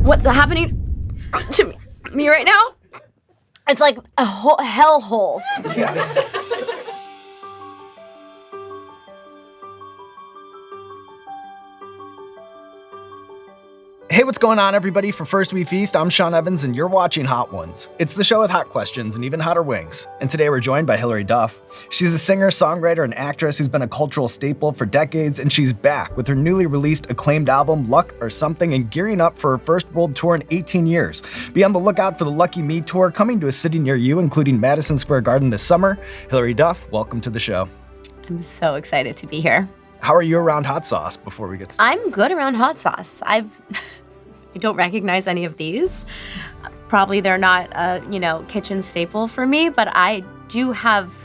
What's happening to me right now? It's like a hellhole. Hey, what's going on, everybody? For First We Feast, I'm Sean Evans, and you're watching Hot Ones. It's the show with hot questions and even hotter wings. And today we're joined by Hilary Duff. She's a singer, songwriter, and actress who's been a cultural staple for decades, and she's back with her newly released acclaimed album, Luck or Something, and gearing up for her first world tour in 18 years. Be on the lookout for the Lucky Me tour coming to a city near you, including Madison Square Garden this summer. Hilary Duff, welcome to the show. I'm so excited to be here. How are you around hot sauce before we get started? I'm good around hot sauce. I don't recognize any of these. Probably they're not a, kitchen staple for me, but I do have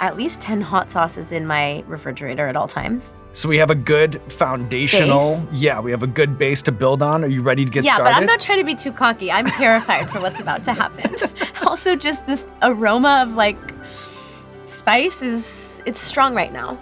at least 10 hot sauces in my refrigerator at all times. So we have a good foundational, base? Yeah, we have a good base to build on. Are you ready to get started? Yeah, but I'm not trying to be too cocky. I'm terrified for what's about to happen. Also, just this aroma of spice it's strong right now.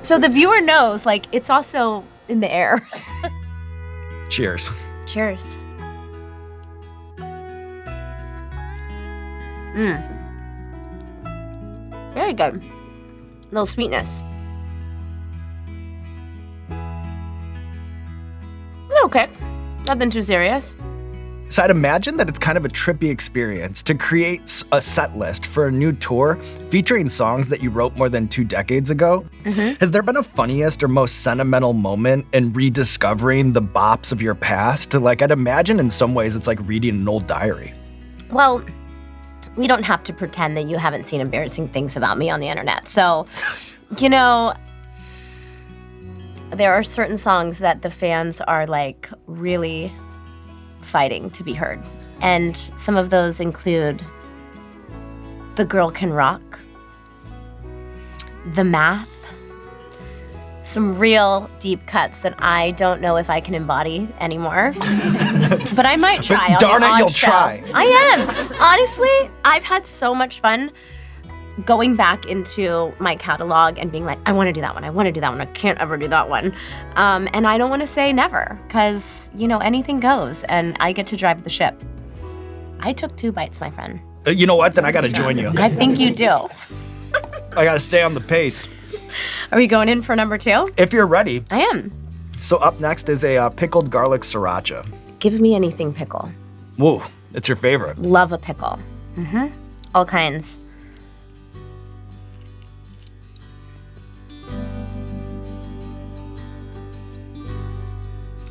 So the viewer knows, it's also in the air. Cheers. Cheers. Very good. Little sweetness. Little kick. Nothing too serious. So I'd imagine that it's kind of a trippy experience to create a set list for a new tour featuring songs that you wrote more than 2 decades ago. Mm-hmm. Has there been a funniest or most sentimental moment in rediscovering the bops of your past? I'd imagine in some ways it's like reading an old diary. Well, we don't have to pretend that you haven't seen embarrassing things about me on the internet. So, there are certain songs that the fans are really fighting to be heard. And some of those include The Girl Can Rock, The Math, some real deep cuts that I don't know if I can embody anymore. But I might try. But darn it, you'll try. I am. Honestly, I've had so much fun going back into my catalog and being like, I want to do that one. I want to do that one. I can't ever do that one. And I don't want to say never because, anything goes and I get to drive the ship. I took 2 bites, my friend. You know what? Then I got to join you. I think you do. I got to stay on the pace. Are we going in for number 2? If you're ready. I am. So up next is a pickled garlic sriracha. Give me anything pickle. Whoa, it's your favorite. Love a pickle. Mm-hmm. All kinds.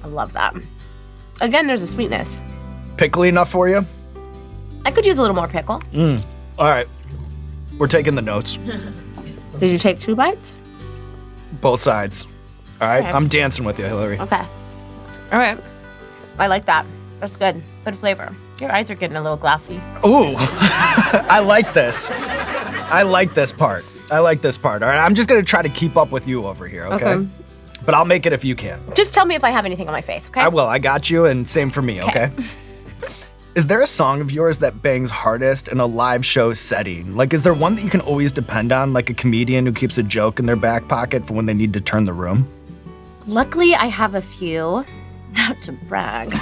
I love that. Again, there's a sweetness. Pickly enough for you? I could use a little more pickle. All right. We're taking the notes. Did you take 2 bites? Both sides. All right. Okay. I'm dancing with you, Hilary. Okay. All right. I like that. That's good. Good flavor. Your eyes are getting a little glassy. Ooh. I like this. I like this part. All right. I'm just going to try to keep up with you over here, okay? But I'll make it if you can. Just tell me if I have anything on my face, okay? I will. I got you, and same for me, okay? Is there a song of yours that bangs hardest in a live show setting? Is there one that you can always depend on, like a comedian who keeps a joke in their back pocket for when they need to turn the room? Luckily, I have a few. Not to brag.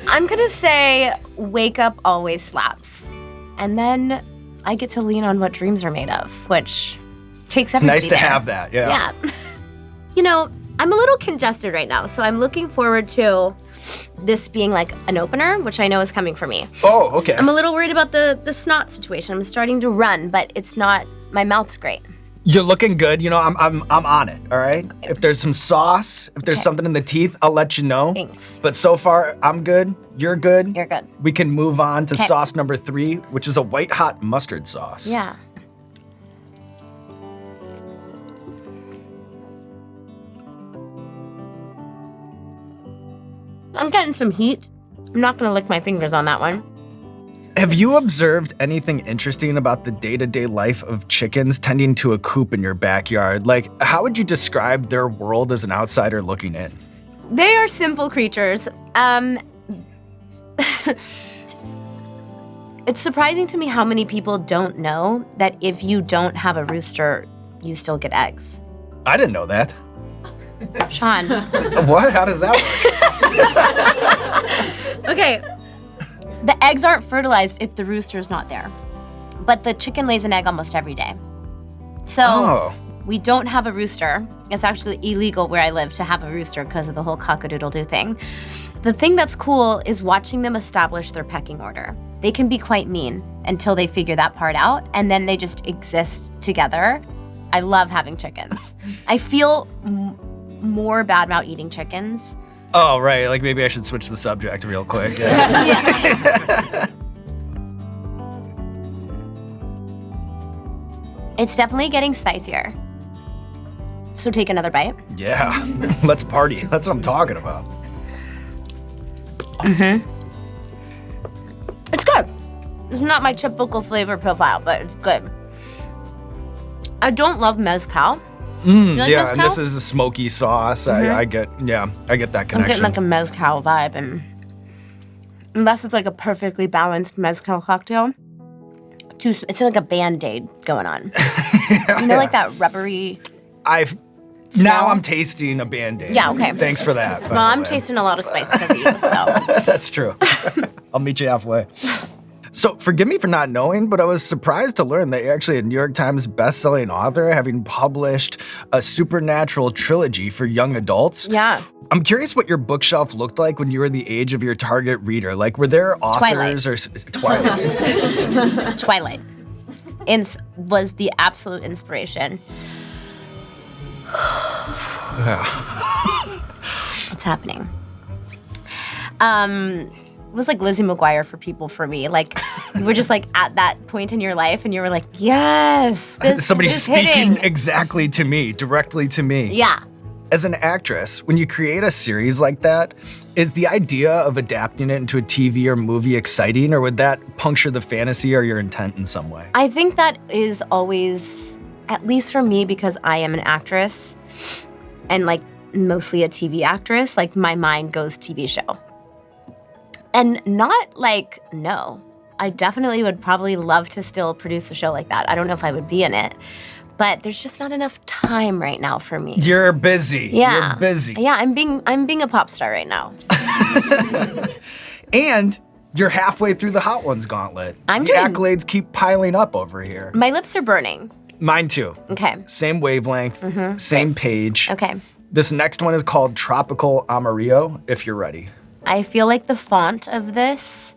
I'm gonna say Wake Up Always Slaps. And then I get to lean on What Dreams Are Made Of, which takes everybody It's nice to there. have that, yeah. Yeah. I'm a little congested right now, so I'm looking forward to this being an opener, which I know is coming for me. Oh, okay. I'm a little worried about the snot situation. I'm starting to run, but it's not, my mouth's great. You're looking good. I'm on it, all right? Okay. If there's some sauce, if there's something in the teeth, I'll let you know. Thanks. But so far, I'm good. You're good. You're good. We can move on to Okay. sauce number 3, which is a white hot mustard sauce. Yeah. I'm getting some heat. I'm not gonna lick my fingers on that one. Have you observed anything interesting about the day-to-day life of chickens tending to a coop in your backyard? Like, how would you describe their world as an outsider looking in? They are simple creatures. It's surprising to me how many people don't know that if you don't have a rooster, you still get eggs. I didn't know that. Sean. What? How does that work? Okay. The eggs aren't fertilized if the rooster's not there. But the chicken lays an egg almost every day. So we don't have a rooster. It's actually illegal where I live to have a rooster because of the whole cock-a-doodle-doo thing. The thing that's cool is watching them establish their pecking order. They can be quite mean until they figure that part out, and then they just exist together. I love having chickens. I feel more bad about eating chickens. Oh, right. Like maybe I should switch the subject real quick. Yeah. It's definitely getting spicier. So take another bite. Yeah. Let's party. That's what I'm talking about. It's good. It's not my typical flavor profile, but it's good. I don't love mezcal. Yeah, mezcal? and this is a smoky sauce. I get that connection. I'm getting like a mezcal vibe, and unless it's like a perfectly balanced mezcal cocktail, it's like a Band-Aid going on. Like that rubbery. Now I'm tasting a Band-Aid. Yeah, okay. Thanks for that. Well, I'm tasting a lot of spice because of you, so. That's true. I'll meet you halfway. So forgive me for not knowing, but I was surprised to learn that you're actually a New York Times bestselling author, having published a supernatural trilogy for young adults. Yeah. I'm curious what your bookshelf looked like when you were the age of your target reader. Like, were there authors Twilight. Twilight was the absolute inspiration. What's happening? It was like Lizzie McGuire for me. Like, you were just like at that point in your life and you were like, yes, somebody's this is speaking hitting. exactly to me, directly to me. Yeah. As an actress, when you create a series like that, is the idea of adapting it into a TV or movie exciting, or would that puncture the fantasy or your intent in some way? I think that is always, at least for me, because I am an actress and like mostly a TV actress, like my mind goes TV show. And not like, no, I definitely would probably love to still produce a show like that. I don't know if I would be in it, but there's just not enough time right now for me. You're busy. Yeah. You're busy. Yeah, I'm being a pop star right now. And you're halfway through the Hot Ones gauntlet. The accolades keep piling up over here. My lips are burning. Mine too. Okay. Same wavelength, same page. Okay. This next one is called Tropical Amarillo, if you're ready. I feel like the font of this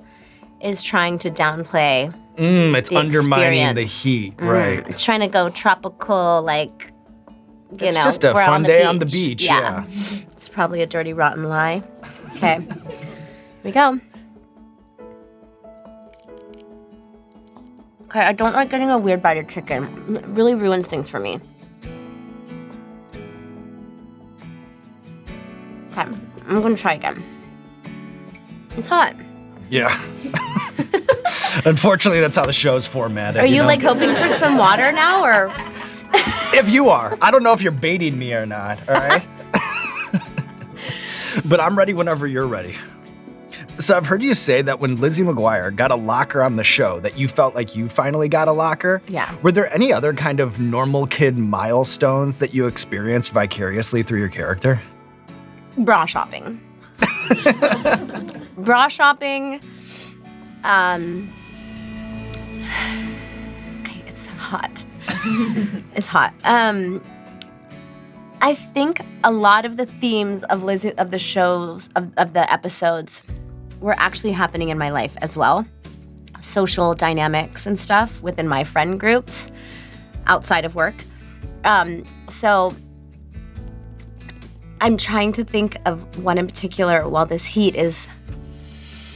is trying to downplay it's the undermining the experience. heat, right. It's trying to go tropical, like, It's just a fun day on the beach, yeah. It's probably a dirty, rotten lie. Okay, here we go. Okay, I don't like getting a weird bite of chicken. It really ruins things for me. Okay, I'm gonna try again. It's hot. Yeah. Unfortunately, that's how the show's formatted. Are you know? like hoping for some water now, or? If you are. I don't know if you're baiting me or not, all right? But I'm ready whenever you're ready. So I've heard you say that when Lizzie McGuire got a locker on the show, that you felt like you finally got a locker. Yeah. Were there any other kind of normal kid milestones that you experienced vicariously through your character? Bra shopping. Bra shopping. Okay, it's hot. It's hot. I think a lot of the themes of the shows, of the episodes, were actually happening in my life as well. Social dynamics and stuff within my friend groups outside of work. So I'm trying to think of one in particular while this heat is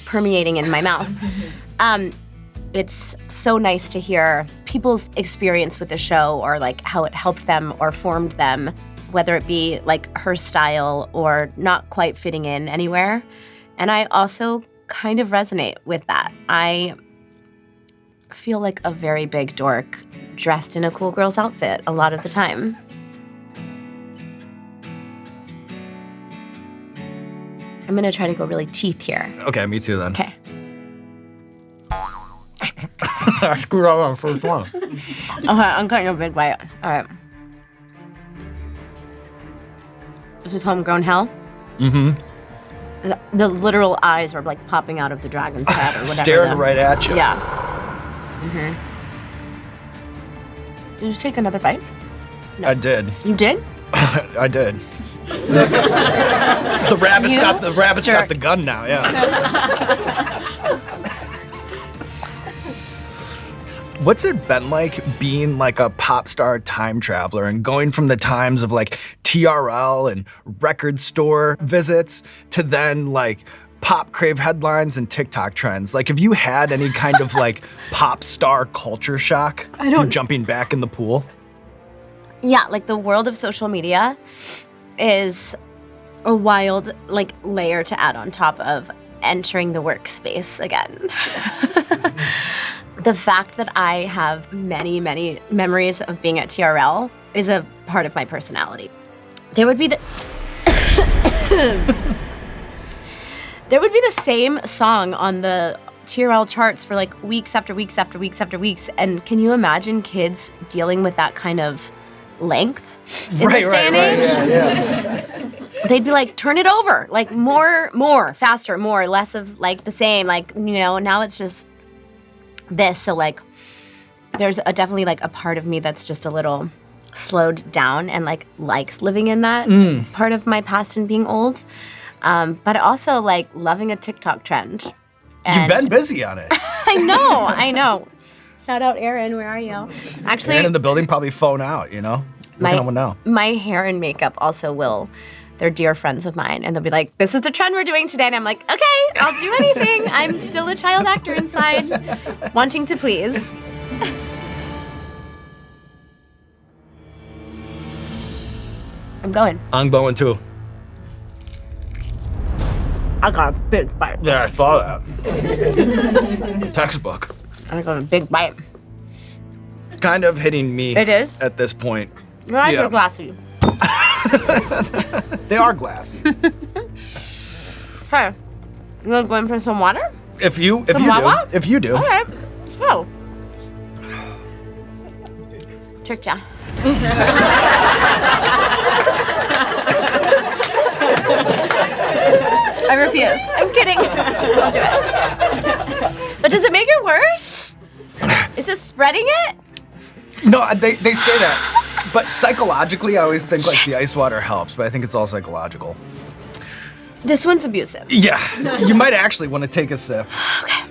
permeating in my mouth. It's so nice to hear people's experience with the show, or like how it helped them or formed them, whether it be like her style or not quite fitting in anywhere. And I also kind of resonate with that. I feel like a very big dork dressed in a cool girl's outfit a lot of the time. I'm gonna try to go really teeth here. Okay, me too then. Okay. I screwed up on the first one. Okay, I'm cutting a big bite. All right. This is Homegrown Hell. Mm-hmm. The literal eyes are like popping out of the dragon's head or whatever. Staring right at you. Yeah. Mm-hmm. Did you just take another bite? No. I did. You did? I did. The rabbit's got the gun now, yeah. What's it been like being like a pop star time traveler and going from the times of like TRL and record store visits to then like pop crave headlines and TikTok trends? Like, have you had any kind of like pop star culture shock from jumping back in the pool? Yeah, like the world of social media is a wild like layer to add on top of entering the workspace again. The fact that I have many, many memories of being at TRL is a part of my personality. There would be the same song on the TRL charts for like weeks after weeks after weeks after weeks. And can you imagine kids dealing with that kind of length in this day and age? Yeah. They'd be like, turn it over, like more, faster, more, less of like the same, like, you know, now it's just this. So like, there's definitely like a part of me that's just a little slowed down and like likes living in that part of my past and being old. But also like loving a TikTok trend. And you've been busy on it. I know. Shout out Erin, where are you? Actually, Erin in the building, probably phone out, you know? My hair and makeup also will. They're dear friends of mine, and they'll be like, this is the trend we're doing today. And I'm like, okay, I'll do anything. I'm still a child actor inside, wanting to please. I'm going. I'm going too. I got a big bite. Yeah, I saw that. Textbook. I got a big bite. Kind of hitting me. It is? At this point. Your eyes are glassy. They are glassy. Hey, you want to go in for some water? If you do. All right, let's go. Tricked ya. I refuse. I'm kidding. I'll do it. But does it make it worse? Is it spreading it? No, they say that. But psychologically, I always think like the ice water helps, but I think it's all psychological. This one's abusive. Yeah, you might actually want to take a sip. Okay.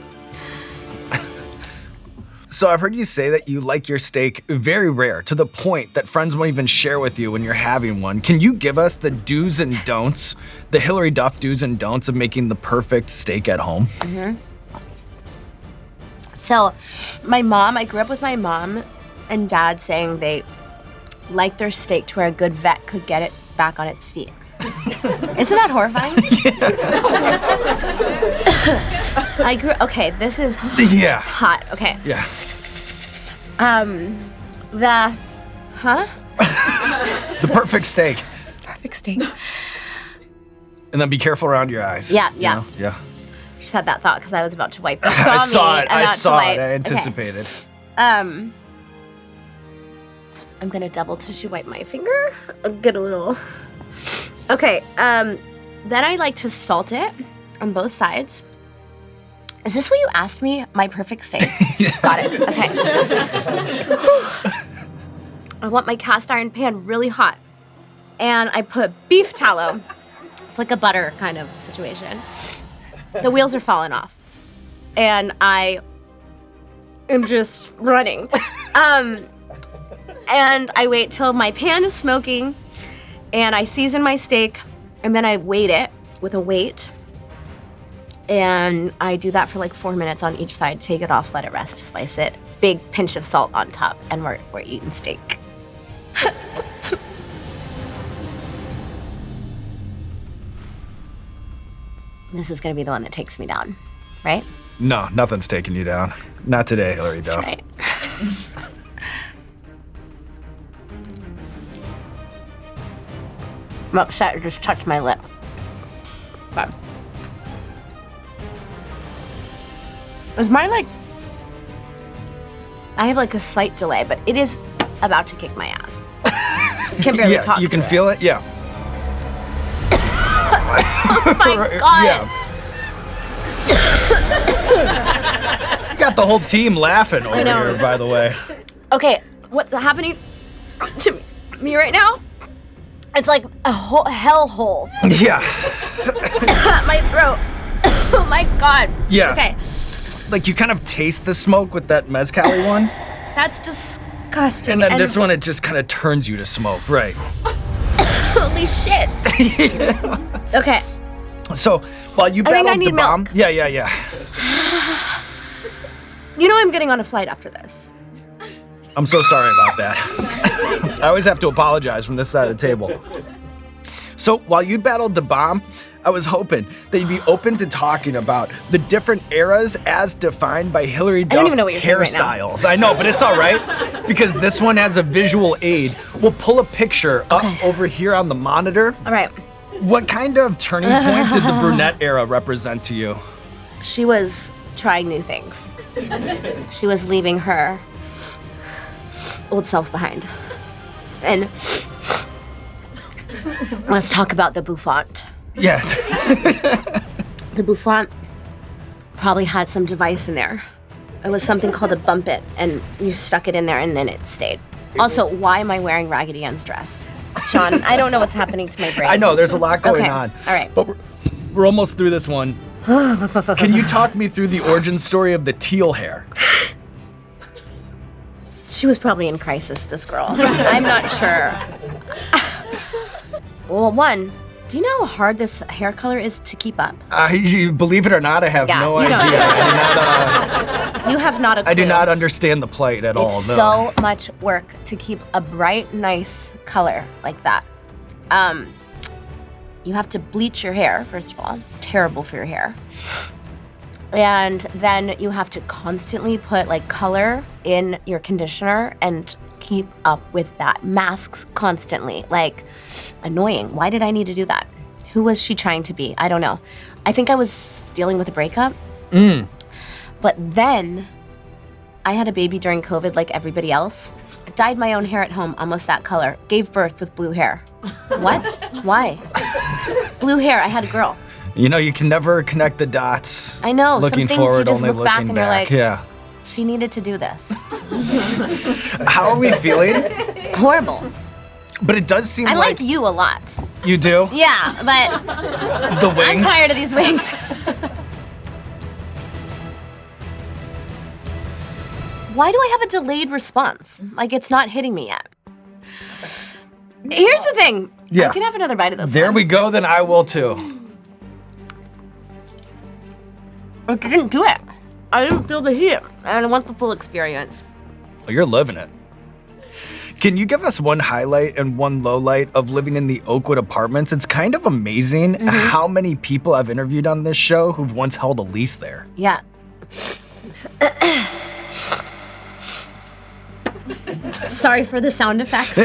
So I've heard you say that you like your steak very rare, to the point that friends won't even share with you when you're having one. Can you give us the do's and don'ts, the Hillary Duff do's and don'ts of making the perfect steak at home? Mm-hmm. So I grew up with my mom and dad saying they like their steak to where a good vet could get it back on its feet. Isn't that horrifying? Yeah. Okay, this is hot. Okay. Yeah. The perfect steak. Perfect steak. And then be careful around your eyes. Yeah. You know? Yeah. Just had that thought because I was about to wipe. I saw it. I anticipated. Okay. I'm gonna double tissue wipe my finger. I'll get a little. Okay. Then I like to salt it on both sides. Is this what you asked me? My perfect steak. Got it. Okay. I want my cast iron pan really hot, and I put beef tallow. It's like a butter kind of situation. The wheels are falling off, and I am just running. And I wait till my pan is smoking, and I season my steak, and then I weight it with a weight. And I do that for like 4 minutes on each side, take it off, let it rest, slice it, big pinch of salt on top, and we're eating steak. This is gonna be the one that takes me down, right? No, nothing's taking you down. Not today, Hilary That's Duff. right. I'm upset. It just touched my lip. Okay. Is mine like... I have like a slight delay, but it is about to kick my ass. I can barely talk you can through feel it? Yeah. Oh my God. Yeah. You got the whole team laughing over here, by the way. Okay, what's happening to me right now? It's like a hellhole. Yeah. My throat. Oh my God. Yeah. Okay. Like you kind of taste the smoke with that mezcal one. That's disgusting. And then this one, it just kind of turns you to smoke, right? Holy shit. Yeah. Okay. So while you I think I battled need the bomb, milk. yeah. You know I'm getting on a flight after this. I'm so sorry about that. I always have to apologize from this side of the table. So while you battled the bomb, I was hoping that you'd be open to talking about the different eras as defined by Hilary Duff don't even know what you're saying right now. hairstyles. I know, but it's all right because this one has a visual aid. We'll pull a picture up over here on the monitor. All right. What kind of turning point did the brunette era represent to you? She was trying new things. She was leaving her old self behind. And let's talk about the bouffant. Yeah. The bouffant probably had some device in there. It was something called a bump it, and you stuck it in there and then it stayed. Also, why am I wearing Raggedy Ann's dress? Sean, I don't know what's happening to my brain. I know, there's a lot going on. All right. But we're almost through this one. Can you talk me through the origin story of the teal hair? She was probably in crisis, this girl. I'm not sure. Well, one, do you know how hard this hair color is to keep up? Believe it or not, I have no you idea. You have not a clue. I do not understand the plight at all. It's No. so much work to keep a bright, nice color like that. You have to bleach your hair, first of all. Terrible for your hair. And then you have to constantly put like color in your conditioner and keep up with that. Masks constantly. Like, annoying. Why did I need to do that? Who was she trying to be? I don't know. I think I was dealing with a breakup. But then I had a baby during COVID like everybody else. Dyed my own hair at home, almost that color. Gave birth with blue hair. What? Why? Blue hair, I had a girl. You know, you can never connect the dots. I know. Looking some things forward, you just only look back looking and you're back. like, Yeah. she needed to do this. How are we feeling? Horrible. But it does seem I like like you a lot. you do. Yeah, but The I'm wings. tired of these wings. Why do I have a delayed response? Like it's not hitting me yet. Here's the thing. Yeah. I can have another bite of this There one. we go. Then I will too. I didn't do it. I didn't feel the heat. And I want the full experience. Oh, you're living it. Can you give us one highlight and one low light of living in the Oakwood Apartments? It's kind of amazing how many people I've interviewed on this show who've once held a lease there. Yeah. Sorry for the sound effects.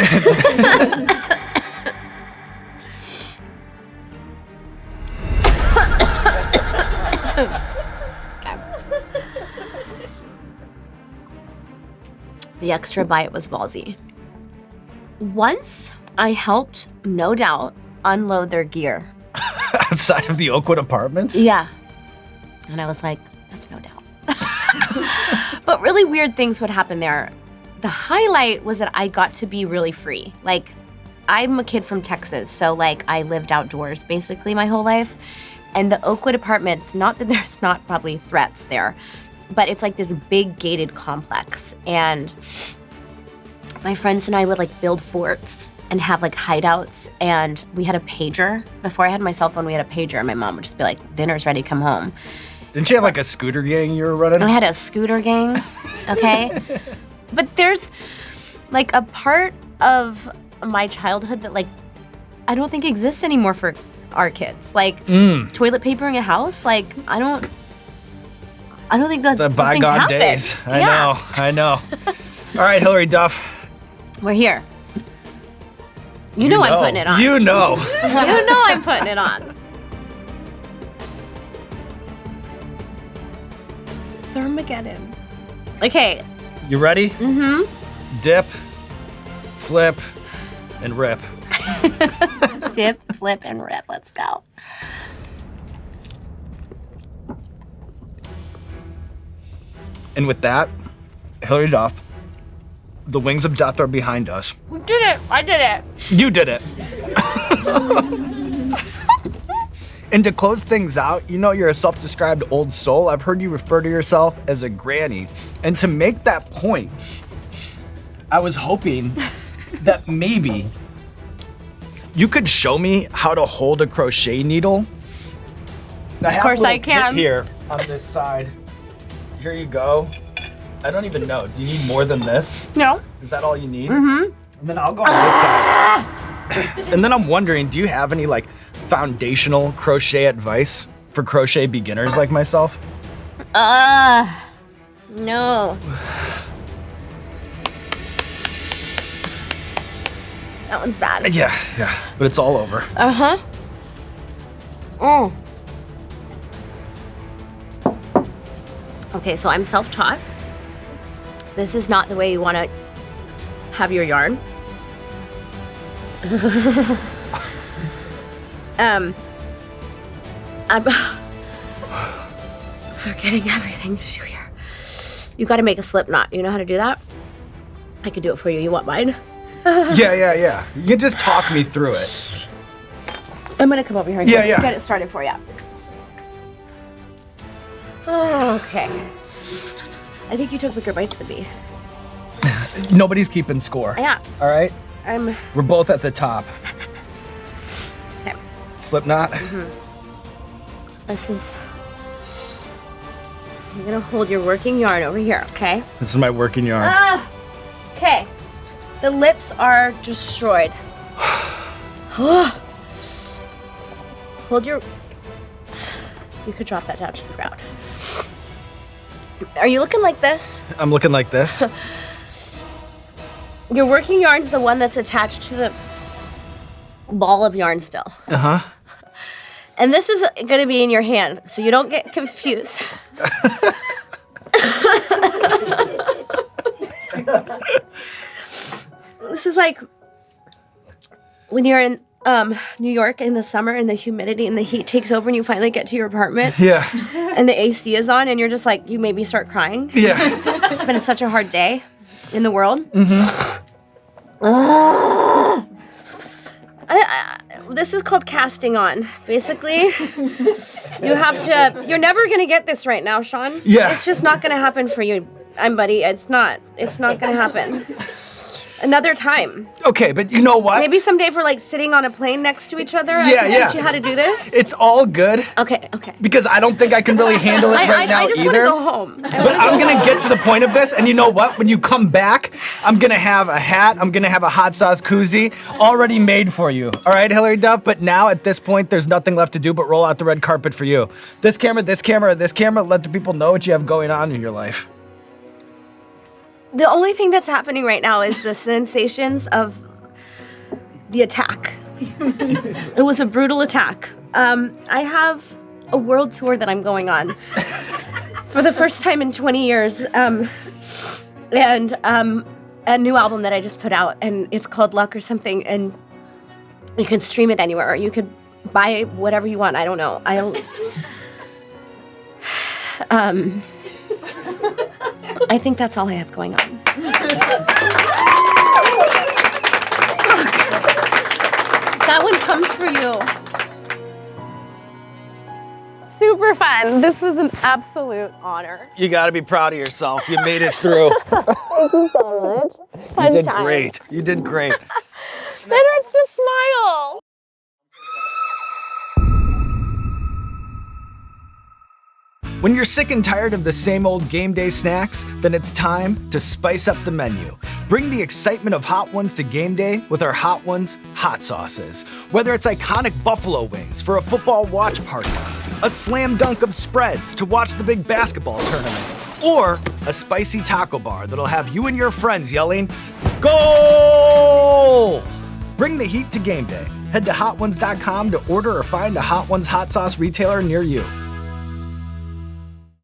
The extra bite was ballsy. Once I helped, no doubt, unload their gear. Outside of the Oakwood Apartments? Yeah. And I was like, that's no doubt. But really weird things would happen there. The highlight was that I got to be really free. Like, I'm a kid from Texas, so like I lived outdoors basically my whole life. And the Oakwood Apartments, not that there's not probably threats there, but it's like this big gated complex. And my friends and I would like build forts and have like hideouts. And we had a pager. Before I had my cell phone, we had a pager. And my mom would just be like, dinner's ready, come home. Didn't you have like a scooter gang you were running? I had a scooter gang, okay? But there's like a part of my childhood that like I don't think exists anymore for our kids. Like toilet papering a house, like I don't I don't think those things bygone happen. days. I know. All right, Hillary Duff. We're here. You know I'm putting it on. You know. You know I'm putting it on. Thermageddon. Okay. You ready? Mm-hmm. Dip, flip, and rip. Dip, flip, and rip. Let's go. And with that, Hillary Duff, the wings of death are behind us. We did it. I did it. You did it. And to close things out, you know you're a self-described old soul. I've heard you refer to yourself as a granny. And to make that point, I was hoping that maybe you could show me how to hold a crochet needle. Of course I can. Here on this side. Here you go. I don't even know. Do you need more than this? No. Is that all you need? Mm-hmm. And then I'll go on this side. And then I'm wondering, do you have any like foundational crochet advice for crochet beginners like myself? No. That one's bad. Yeah. But it's all over. Uh-huh. Oh. Okay, so I'm self-taught. This is not the way you want to have your yarn. I'm forgetting everything to do here. You got to make a slip knot. You know how to do that? I can do it for you. You want mine? Yeah. You can just talk me through it. I'm gonna come over here and get it started for you. Okay. I think you took bigger bites than me. Nobody's keeping score. Yeah. All right? We're both at the top. Okay. Slip knot. This is... You're gonna hold your working yarn over here, okay? This is my working yarn. Okay. The lips are destroyed. Hold your... You could drop that down to the ground. Are you looking like this? I'm looking like this. Your working yarn's the one that's attached to the ball of yarn still. Uh-huh. And this is gonna be in your hand, so you don't get confused. This is like when you're in New York in the summer and the humidity and the heat takes over and you finally get to your apartment. Yeah. And the AC is on and you're just like, you maybe start crying. Yeah. It's been such a hard day in the world. This is called casting on. Basically, you have to, you're never going to get this right now, Sean. Yeah. It's just not going to happen for you, buddy. It's not going to happen. Another time. Okay, but you know what? Maybe someday if we're like sitting on a plane next to each other, I can teach you how to do this. It's all good. Okay. Because I don't think I can really handle it right now I just either. want to go home. But I'm gonna get to the point of this, and you know what? When you come back, I'm gonna have a hat, I'm gonna have a hot sauce koozie already made for you. All right, Hillary Duff? But now at this point, there's nothing left to do but roll out the red carpet for you. This camera, this camera, this camera, let the people know what you have going on in your life. The only thing that's happening right now is the sensations of the attack. It was a brutal attack. I have a world tour that I'm going on for the first time in 20 years. And a new album that I just put out, and it's called Luck or something, and you can stream it anywhere, or you could buy whatever you want. I don't know. I think that's all I have going on. That one comes for you. Super fun. This was an absolute honor. You gotta be proud of yourself. You made it through. Thank you so much. Fun You did time. great. You did great. That hurts to smile. When you're sick and tired of the same old game day snacks, then it's time to spice up the menu. Bring the excitement of Hot Ones to game day with our Hot Ones hot sauces. Whether it's iconic buffalo wings for a football watch party, a slam dunk of spreads to watch the big basketball tournament, or a spicy taco bar that'll have you and your friends yelling, "Goal!" Bring the heat to game day. Head to HotOnes.com to order or find a Hot Ones hot sauce retailer near you.